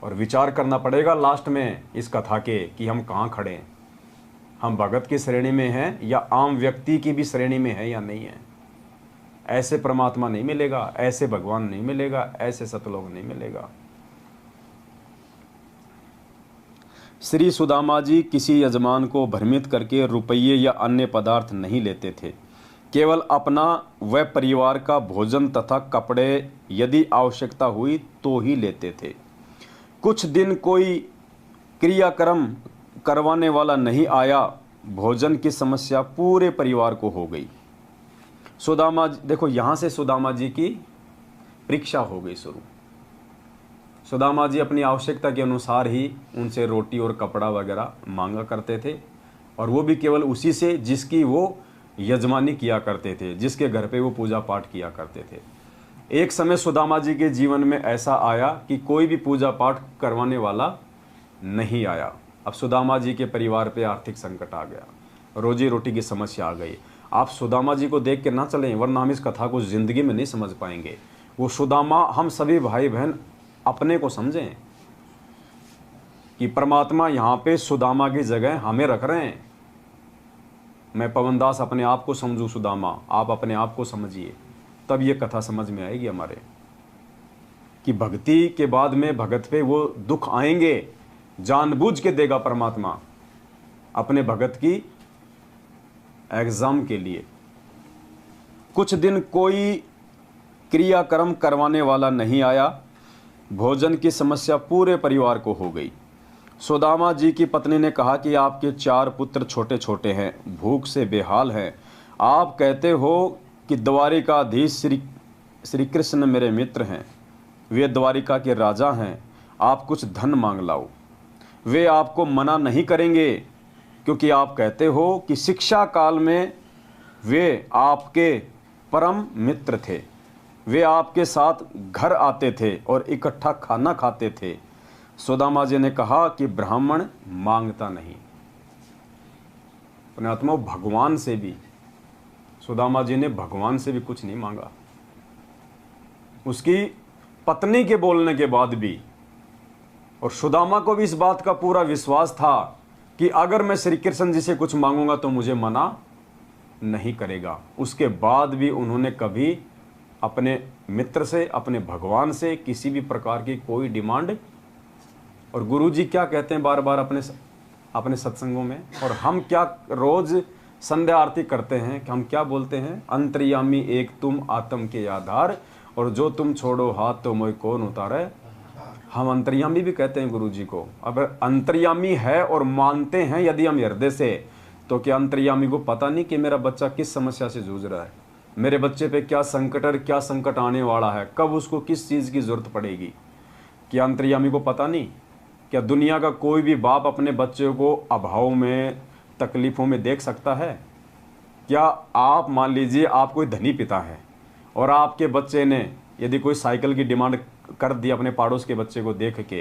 और विचार करना पड़ेगा लास्ट में इस कथा के कि हम कहाँ खड़े हैं, हम भगत की श्रेणी में हैं या आम व्यक्ति की भी श्रेणी में है या नहीं है। ऐसे परमात्मा नहीं मिलेगा, ऐसे भगवान नहीं मिलेगा, ऐसे सतलोक नहीं मिलेगा। श्री सुदामा जी किसी यजमान को भ्रमित करके रुपये या अन्य पदार्थ नहीं लेते थे, केवल अपना व परिवार का भोजन तथा कपड़े यदि आवश्यकता हुई तो ही लेते थे। कुछ दिन कोई क्रियाक्रम करवाने वाला नहीं आया, भोजन की समस्या पूरे परिवार को हो गई। सुदामा, देखो यहाँ से सुदामा जी की परीक्षा हो गई शुरू। सुदामा जी अपनी आवश्यकता के अनुसार ही उनसे रोटी और कपड़ा वगैरह मांगा करते थे, और वो भी केवल उसी से जिसकी वो यजमानी किया करते थे, जिसके घर पे वो पूजा पाठ किया करते थे। एक समय सुदामा जी के जीवन में ऐसा आया कि कोई भी पूजा पाठ करवाने वाला नहीं आया। अब सुदामा जी के परिवार पे आर्थिक संकट आ गया, रोजी रोटी की समस्या आ गई। आप सुदामा जी को देख के ना चलें, वरना हम इस कथा को जिंदगी में नहीं समझ पाएंगे। वो सुदामा, हम सभी भाई बहन अपने को समझें कि परमात्मा यहाँ पे सुदामा की जगह हमें रख रहे हैं। मैं पवनदास अपने आप को समझूं सुदामा, आप अपने आप को समझिए, तब ये कथा समझ में आएगी हमारे कि भक्ति के बाद में भगत पे वो दुख आएंगे, जानबूझ के देगा परमात्मा अपने भगत की एग्जाम के लिए। कुछ दिन कोई क्रियाक्रम करवाने वाला नहीं आया, भोजन की समस्या पूरे परिवार को हो गई। सुदामा जी की पत्नी ने कहा कि आपके 4 पुत्र छोटे छोटे हैं, भूख से बेहाल हैं। आप कहते हो कि द्वारिकाधीश श्री कृष्ण मेरे मित्र हैं, वे द्वारिका के राजा हैं, आप कुछ धन मांग लाओ। वे आपको मना नहीं करेंगे, क्योंकि आप कहते हो कि शिक्षा काल में वे आपके परम मित्र थे। वे आपके साथ घर आते थे और इकट्ठा खाना खाते थे। सुदामा जी ने कहा कि ब्राह्मण मांगता नहीं। पुण्यात्मा, भगवान से भी, सुदामा जी ने भगवान से भी कुछ नहीं मांगा। उसकी पत्नी के बोलने के बाद भी, और सुदामा को भी इस बात का पूरा विश्वास था कि अगर मैं श्री कृष्ण जी से कुछ मांगूंगा तो मुझे मना नहीं करेगा। उसके बाद भी उन्होंने कभी अपने मित्र से, अपने भगवान से किसी भी प्रकार की कोई डिमांड। और गुरु जी क्या कहते हैं बार बार अपने सत्संगों में, और हम क्या रोज संध्या आरती करते हैं कि हम क्या बोलते हैं, अंतर्यामी एक तुम आत्म के आधार, और जो तुम छोड़ो हाथ तो मोह कौन उतारे। हम अंतर्यामी भी कहते हैं गुरु जी को। अब अंतर्यामी है और मानते हैं यदि हम हृदय से, तो क्या अंतर्यामी को पता नहीं कि मेरा बच्चा किस समस्या से जूझ रहा है, मेरे बच्चे पे क्या संकट आने वाला है, कब उसको किस चीज़ की जरूरत पड़ेगी? क्या अंतर्यामी को पता नहीं? क्या दुनिया का कोई भी बाप अपने बच्चे को अभाव में, तकलीफ़ों में देख सकता है? क्या आप मान लीजिए आप कोई धनी पिता है और आपके बच्चे ने यदि कोई साइकिल की डिमांड कर दी अपने पड़ोस के बच्चे को देख के,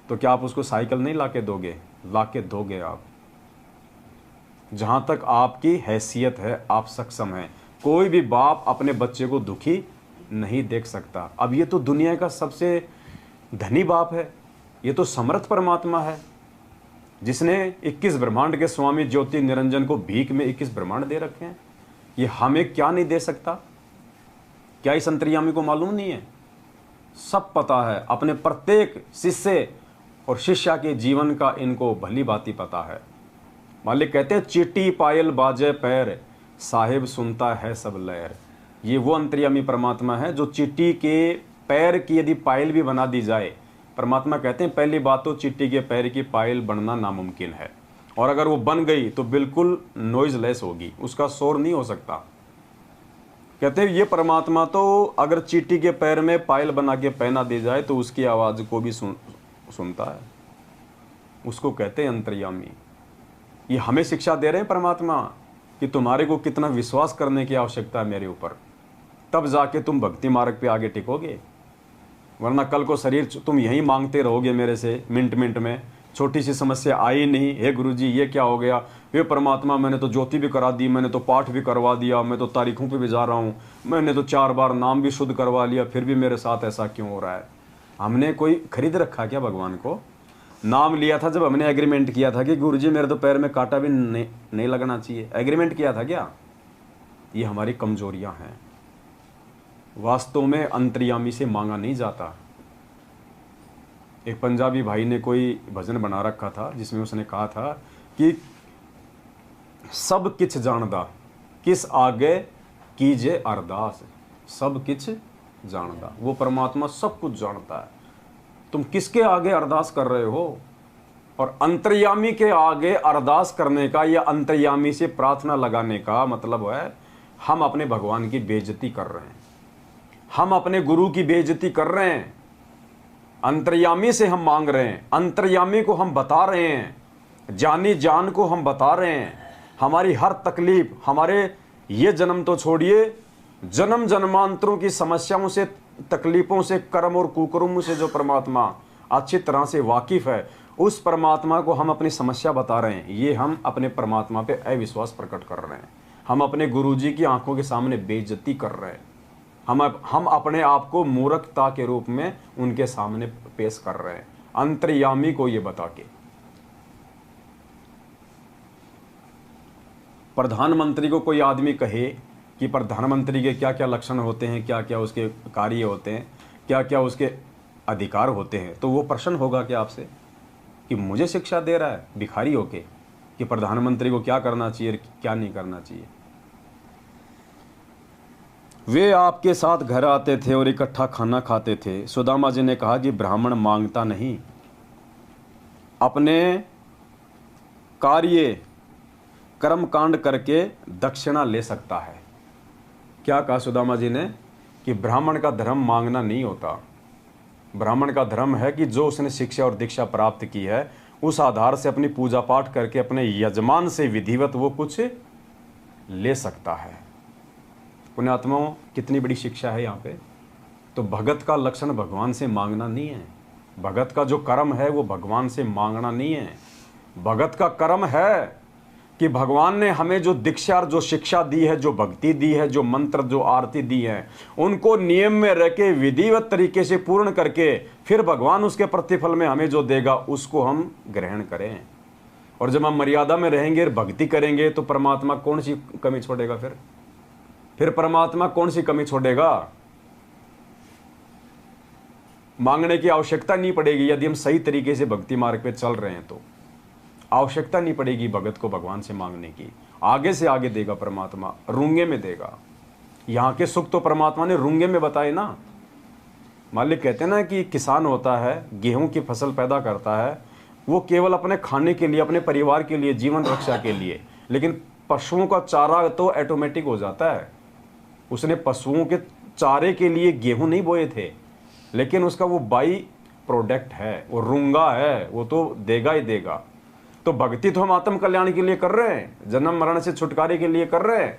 तो क्या आप उसको साइकिल नहीं लाके दोगे? लाके दोगे आप। जहाँ तक आपकी हैसियत है, आप सक्षम हैं। कोई भी बाप अपने बच्चे को दुखी नहीं देख सकता। अब ये तो दुनिया का सबसे धनी बाप है, ये तो समर्थ परमात्मा है, जिसने 21 ब्रह्मांड के स्वामी ज्योति निरंजन को भीख में 21 ब्रह्मांड दे रखे हैं। ये हमें क्या नहीं दे सकता? क्या इस अंतर्यामी को मालूम नहीं है? सब पता है। अपने प्रत्येक शिष्य और शिष्या के जीवन का इनको भली भांति पता है। मालिक कहते हैं चीटी पायल बाजे पैर, साहिब सुनता है सब लहर। ये वो अंतर्यामी परमात्मा है जो चीटी के पैर की यदि पायल भी बना दी जाए, परमात्मा कहते हैं पहली बात तो चीटी के पैर की पायल बनना नामुमकिन है, और अगर वो बन गई तो बिल्कुल नॉइजलेस होगी, उसका शोर नहीं हो सकता। कहते हैं ये परमात्मा तो अगर चीटी के पैर में पायल बना के पहना दी जाए तो उसकी आवाज़ को भी सुनता है। उसको कहते हैं अंतर्यामी। ये हमें शिक्षा दे रहे हैं परमात्मा कि तुम्हारे को कितना विश्वास करने की आवश्यकता है मेरे ऊपर, तब जाके तुम भक्ति मार्ग पे आगे टिकोगे। वरना कल को शरीर तुम यहीं मांगते रहोगे मेरे से, मिनट मिनट में छोटी सी समस्या आई नहीं, हे गुरुजी ये क्या हो गया, हे परमात्मा मैंने तो ज्योति भी करा दी, मैंने तो पाठ भी करवा दिया, मैं तो तारीखों पे भी जा रहा हूँ, मैंने तो 4 बार नाम भी शुद्ध करवा लिया, फिर भी मेरे साथ ऐसा क्यों हो रहा है? हमने कोई खरीद रखा क्या भगवान को? नाम लिया था जब हमने एग्रीमेंट किया था कि गुरुजी मेरे तो पैर में कांटा भी नहीं लगना चाहिए, एग्रीमेंट किया था क्या? ये हमारी कमजोरियां हैं। वास्तव में अंतर्यामी से मांगा नहीं जाता। एक पंजाबी भाई ने कोई भजन बना रखा था जिसमें उसने कहा था कि सब किछ जानदा किस आगे कीजे अरदास। सब किछ जानदा, वो परमात्मा सब कुछ जानता है, तुम किसके आगे अरदास कर रहे हो? और अंतर्यामी के आगे अरदास करने का या अंतर्यामी से प्रार्थना लगाने का मतलब है हम अपने भगवान की बेइज्जती कर रहे हैं, हम अपने गुरु की बेइज्जती कर रहे हैं। अंतर्यामी से हम मांग रहे हैं, अंतर्यामी को हम बता रहे हैं, जानी जान को हम बता रहे हैं हमारी हर तकलीफ, हमारे ये जन्म तो छोड़िए, जन्म जन्मांतरों की समस्याओं से, तकलीफों से, कर्म और कुकर्म से जो परमात्मा अच्छी तरह से वाकिफ है, उस परमात्मा को हम अपनी समस्या बता रहे हैं। ये हम अपने परमात्मा पे अविश्वास प्रकट कर रहे हैं, हम अपने गुरुजी की आंखों के सामने बेइज्जती कर रहे हैं, हम अपने आप को मूर्खता के रूप में उनके सामने पेश कर रहे हैं अंतर्यामी को ये बता के। प्रधानमंत्री को कोई आदमी कहे कि प्रधानमंत्री के क्या क्या लक्षण होते हैं, क्या क्या उसके कार्य होते हैं, क्या क्या उसके अधिकार होते हैं, तो वो प्रश्न होगा कि आपसे कि मुझे शिक्षा दे रहा है भिखारी होके कि प्रधानमंत्री को क्या करना चाहिए, क्या नहीं करना चाहिए। वे आपके साथ घर आते थे और इकट्ठा खाना खाते थे। सुदामा जी ने कहा कि ब्राह्मण मांगता नहीं, अपने कार्य कर्म कांड करके दक्षिणा ले सकता है। क्या कहा सुदामा जी ने कि ब्राह्मण का धर्म मांगना नहीं होता, ब्राह्मण का धर्म है कि जो उसने शिक्षा और दीक्षा प्राप्त की है उस आधार से अपनी पूजा पाठ करके अपने यजमान से विधिवत वो कुछ ले सकता है। पुण्यात्माओं, कितनी बड़ी शिक्षा है यहाँ पे। तो भगत का लक्षण भगवान से मांगना नहीं है, भगत का जो कर्म है वो भगवान से मांगना नहीं है। भगत का कर्म है कि भगवान ने हमें जो दीक्षा और जो शिक्षा दी है, जो भक्ति दी है, जो मंत्र जो आरती दी है, उनको नियम में रह के विधिवत तरीके से पूर्ण करके फिर भगवान उसके प्रतिफल में हमें जो देगा उसको हम ग्रहण करें। और जब हम मर्यादा में रहेंगे, भक्ति करेंगे, तो परमात्मा कौन सी कमी छोड़ेगा? फिर परमात्मा कौन सी कमी छोड़ेगा? मांगने की आवश्यकता नहीं पड़ेगी। यदि हम सही तरीके से भक्ति मार्ग पे चल रहे हैं तो आवश्यकता नहीं पड़ेगी भगत को भगवान से मांगने की। आगे से आगे देगा परमात्मा, रूंगे में देगा। यहाँ के सुख तो परमात्मा ने रूंगे में बताए ना। मालिक कहते हैं ना कि किसान होता है, गेहूं की फसल पैदा करता है, वो केवल अपने खाने के लिए, अपने परिवार के लिए, जीवन रक्षा के लिए, लेकिन पशुओं का चारा तो ऑटोमेटिक हो जाता है। उसने पशुओं के चारे के लिए गेहूं नहीं बोए थे, लेकिन उसका वो बाई प्रोडक्ट है, वो रूंगा है, वो तो देगा ही देगा। तो भक्ति तो हम आत्म कल्याण के लिए कर रहे हैं, जन्म मरण से छुटकारे के लिए कर रहे हैं।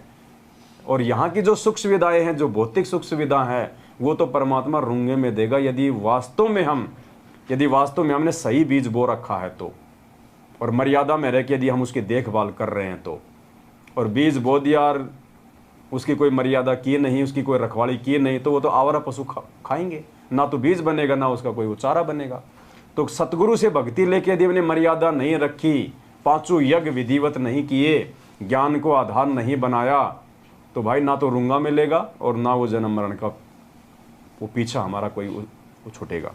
और यहाँ की जो सुख सुविधाएं हैं, जो भौतिक सुख सुविधा है, वो तो परमात्मा रूंगे में देगा यदि वास्तव में हमने सही बीज बो रखा है तो, और मर्यादा में रह के यदि हम उसकी देखभाल कर रहे हैं तो। और बीज बो दिया और उसकी कोई मर्यादा की नहीं, उसकी कोई रखवाली की नहीं, तो वो तो आवारा पशु खाएंगे, ना तो बीज बनेगा ना उसका कोई चारा बनेगा। तो सतगुरु से भक्ति लेके यदि हमने मर्यादा नहीं रखी, पांचों यज्ञ विधिवत नहीं किए, ज्ञान को आधार नहीं बनाया, तो भाई ना तो रूंगा मिलेगा और ना वो जन्म मरण का वो पीछा हमारा कोई छूटेगा।